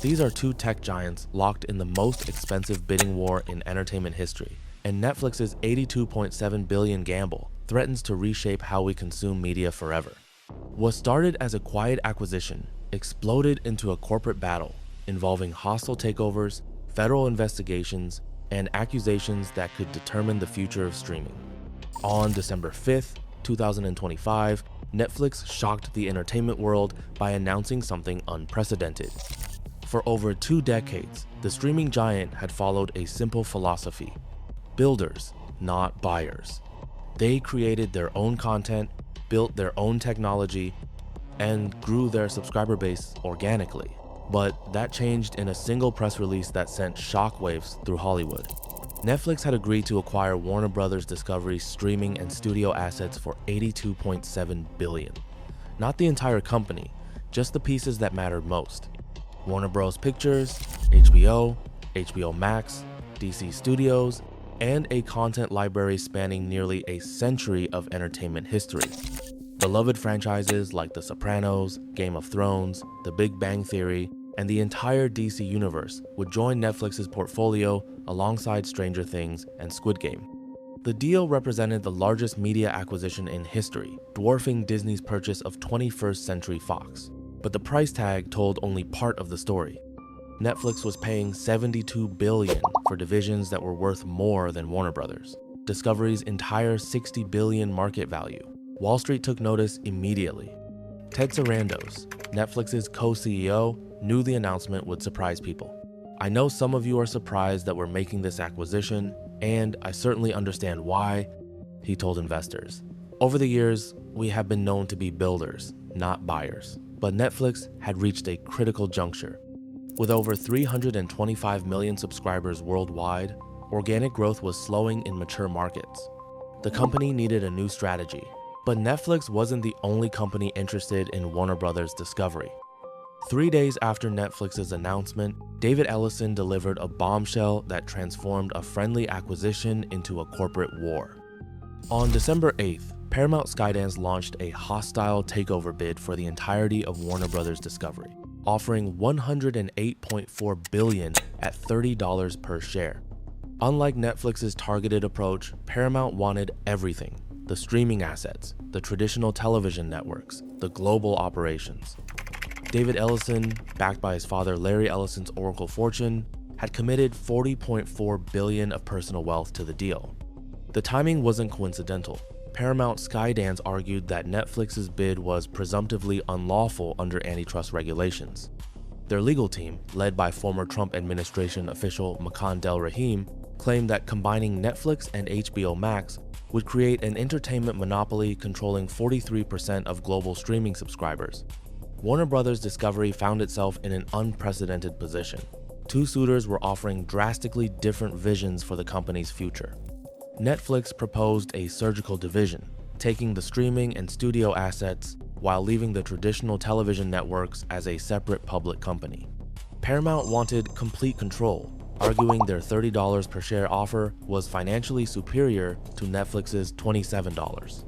These are two tech giants locked in the most expensive bidding war in entertainment history, and Netflix's $82.7 billion gamble threatens to reshape how we consume media forever. What started as a quiet acquisition exploded into a corporate battle involving hostile takeovers, federal investigations, and accusations that could determine the future of streaming. On December 5th, 2025, Netflix shocked the entertainment world by announcing something unprecedented. For over 2 decades, the streaming giant had followed a simple philosophy: builders, not buyers. They created their own content, built their own technology, and grew their subscriber base organically. But that changed in a single press release that sent shockwaves through Hollywood. Netflix had agreed to acquire Warner Bros. Discovery's streaming and studio assets for $82.7 billion. Not the entire company, just the pieces that mattered most. Warner Bros. Pictures, HBO, HBO Max, DC Studios, and a content library spanning nearly a century of entertainment history. Beloved franchises like The Sopranos, Game of Thrones, The Big Bang Theory, and the entire DC universe would join Netflix's portfolio alongside Stranger Things and Squid Game. The deal represented the largest media acquisition in history, dwarfing Disney's purchase of 21st Century Fox. But the price tag told only part of the story. Netflix was paying $72 billion for divisions that were worth more than Warner Bros. Discovery's entire $60 billion market value. Wall Street took notice immediately. Ted Sarandos, Netflix's co-CEO, knew the announcement would surprise people. "I know some of you are surprised that we're making this acquisition, and I certainly understand why," he told investors. "Over the years, we have been known to be builders, not buyers." But Netflix had reached a critical juncture. With over 325 million subscribers worldwide, organic growth was slowing in mature markets. The company needed a new strategy, but Netflix wasn't the only company interested in Warner Bros. Discovery. 3 days after Netflix's announcement, David Ellison delivered a bombshell that transformed a friendly acquisition into a corporate war. On December 8th, Paramount Skydance launched a hostile takeover bid for the entirety of Warner Bros. Discovery, offering $108.4 billion at $30 per share. Unlike Netflix's targeted approach, Paramount wanted everything: the streaming assets, the traditional television networks, the global operations. David Ellison, backed by his father Larry Ellison's Oracle fortune, had committed $40.4 billion of personal wealth to the deal. The timing wasn't coincidental. Paramount Skydance argued that Netflix's bid was presumptively unlawful under antitrust regulations. Their legal team, led by former Trump administration official Makan Del Rahim, claimed that combining Netflix and HBO Max would create an entertainment monopoly controlling 43% of global streaming subscribers. Warner Bros. Discovery found itself in an unprecedented position. Two suitors were offering drastically different visions for the company's future. Netflix proposed a surgical division, taking the streaming and studio assets while leaving the traditional television networks as a separate public company. Paramount wanted complete control, arguing their $30 per share offer was financially superior to Netflix's $27.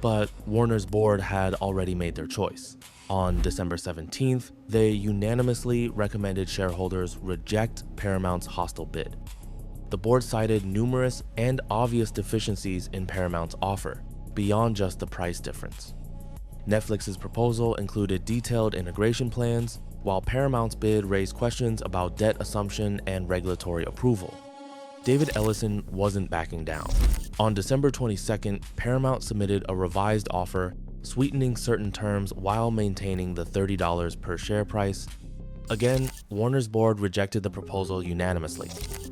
But Warner's board had already made their choice. On December 17th, they unanimously recommended shareholders reject Paramount's hostile bid. The board cited numerous and obvious deficiencies in Paramount's offer, beyond just the price difference. Netflix's proposal included detailed integration plans, while Paramount's bid raised questions about debt assumption and regulatory approval. David Ellison wasn't backing down. On December 22nd, Paramount submitted a revised offer, sweetening certain terms while maintaining the $30 per share price. Again, Warner's board rejected the proposal unanimously.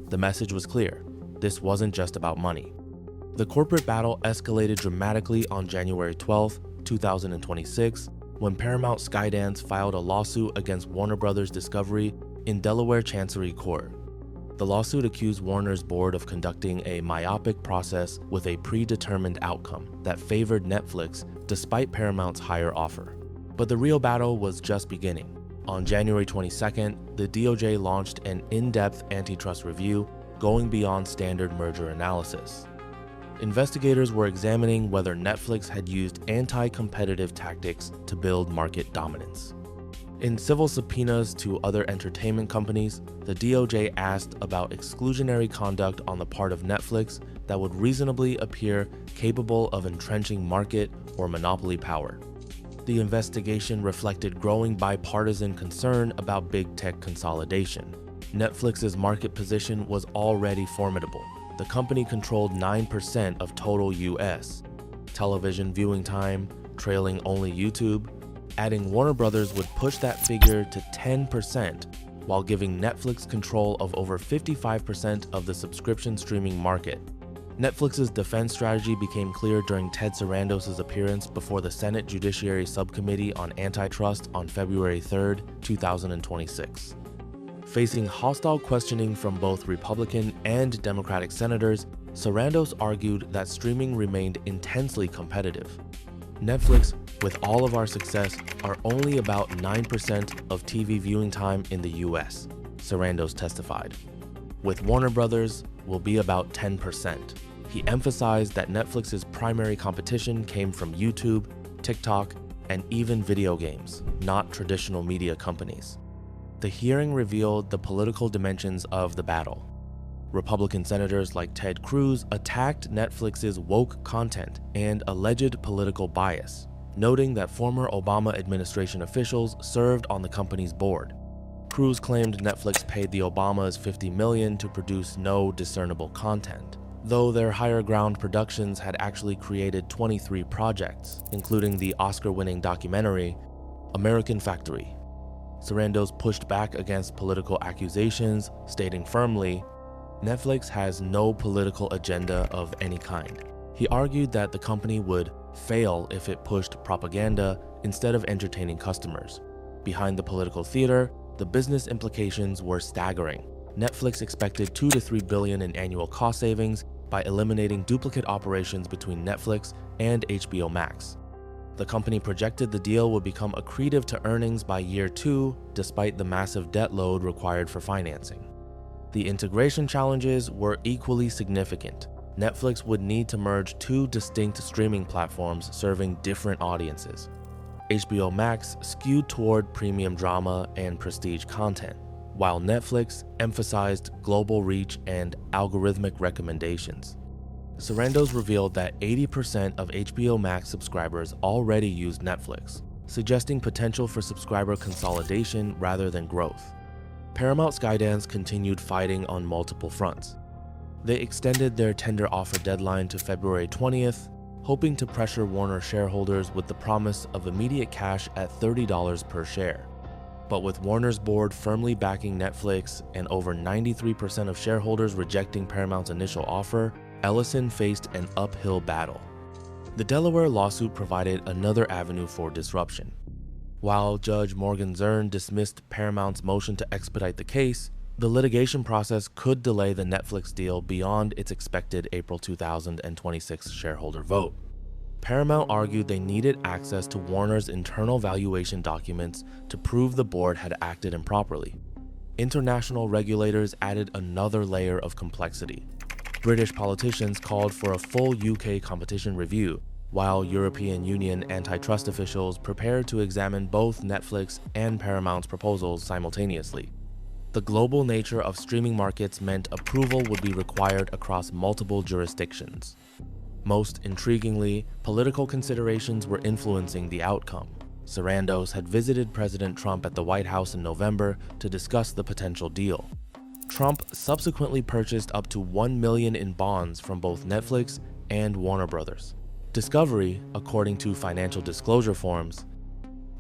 The message was clear: this wasn't just about money. The corporate battle escalated dramatically on January 12, 2026, when Paramount Skydance filed a lawsuit against Warner Bros. Discovery in Delaware Chancery Court. The lawsuit accused Warner's board of conducting a myopic process with a predetermined outcome that favored Netflix despite Paramount's higher offer. But the real battle was just beginning. On January 22nd, the DOJ launched an in-depth antitrust review going beyond standard merger analysis. Investigators were examining whether Netflix had used anti-competitive tactics to build market dominance. In civil subpoenas to other entertainment companies, the DOJ asked about exclusionary conduct on the part of Netflix that would reasonably appear capable of entrenching market or monopoly power. The investigation reflected growing bipartisan concern about big tech consolidation. Netflix's market position was already formidable. The company controlled 9% of total US television viewing time, trailing only YouTube. Adding Warner Brothers would push that figure to 10%, while giving Netflix control of over 55% of the subscription streaming market. Netflix's defense strategy became clear during Ted Sarandos' appearance before the Senate Judiciary Subcommittee on Antitrust on February 3, 2026. Facing hostile questioning from both Republican and Democratic senators, Sarandos argued that streaming remained intensely competitive. Netflix, with all of our success, are only about 9% of TV viewing time in the US, Sarandos testified. With Warner Brothers, we'll be about 10%. He emphasized that Netflix's primary competition came from YouTube, TikTok, and even video games, not traditional media companies. The hearing revealed the political dimensions of the battle. Republican senators like Ted Cruz attacked Netflix's woke content and alleged political bias, noting that former Obama administration officials served on the company's board. Cruz claimed Netflix paid the Obamas $50 million to produce no discernible content, though their higher ground productions had actually created 23 projects, including the Oscar-winning documentary American Factory. Sarandos pushed back against political accusations, stating firmly, Netflix has no political agenda of any kind. He argued that the company would fail if it pushed propaganda instead of entertaining customers. Behind the political theater, the business implications were staggering. Netflix expected $2 to $3 billion in annual cost savings by eliminating duplicate operations between Netflix and HBO Max. The company projected the deal would become accretive to earnings by year 2, despite the massive debt load required for financing. The integration challenges were equally significant. Netflix would need to merge 2 distinct streaming platforms serving different audiences. HBO Max skewed toward premium drama and prestige content, while Netflix emphasized global reach and algorithmic recommendations. Sarandos revealed that 80% of HBO Max subscribers already use Netflix, suggesting potential for subscriber consolidation rather than growth. Paramount Skydance continued fighting on multiple fronts. They extended their tender offer deadline to February 20th, hoping to pressure Warner shareholders with the promise of immediate cash at $30 per share. But with Warner's board firmly backing Netflix and over 93% of shareholders rejecting Paramount's initial offer, Ellison faced an uphill battle. The Delaware lawsuit provided another avenue for disruption. While Judge Morgan Zern dismissed Paramount's motion to expedite the case, the litigation process could delay the Netflix deal beyond its expected April 2026 shareholder vote. Paramount argued they needed access to Warner's internal valuation documents to prove the board had acted improperly. International regulators added another layer of complexity. British politicians called for a full UK competition review, while European Union antitrust officials prepared to examine both Netflix and Paramount's proposals simultaneously. The global nature of streaming markets meant approval would be required across multiple jurisdictions. Most intriguingly, political considerations were influencing the outcome. Sarandos had visited President Trump at the White House in November to discuss the potential deal. Trump subsequently purchased up to $1 million in bonds from both Netflix and Warner Brothers. Discovery, according to financial disclosure forms,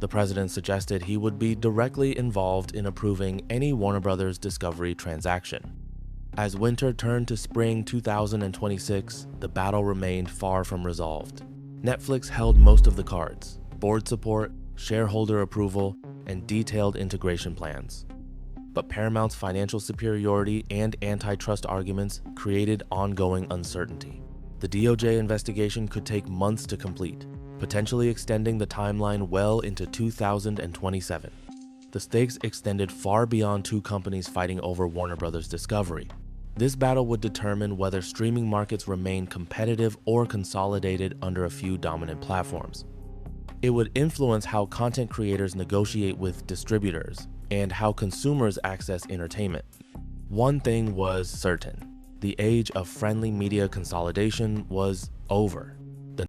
the president suggested he would be directly involved in approving any Warner Brothers Discovery transaction. As winter turned to spring 2026, the battle remained far from resolved. Netflix held most of the cards: board support, shareholder approval, and detailed integration plans. But Paramount's financial superiority and antitrust arguments created ongoing uncertainty. The DOJ investigation could take months to complete, potentially extending the timeline well into 2027. The stakes extended far beyond 2 companies fighting over Warner Brothers Discovery. This battle would determine whether streaming markets remain competitive or consolidated under a few dominant platforms. It would influence how content creators negotiate with distributors and how consumers access entertainment. One thing was certain: the age of friendly media consolidation was over.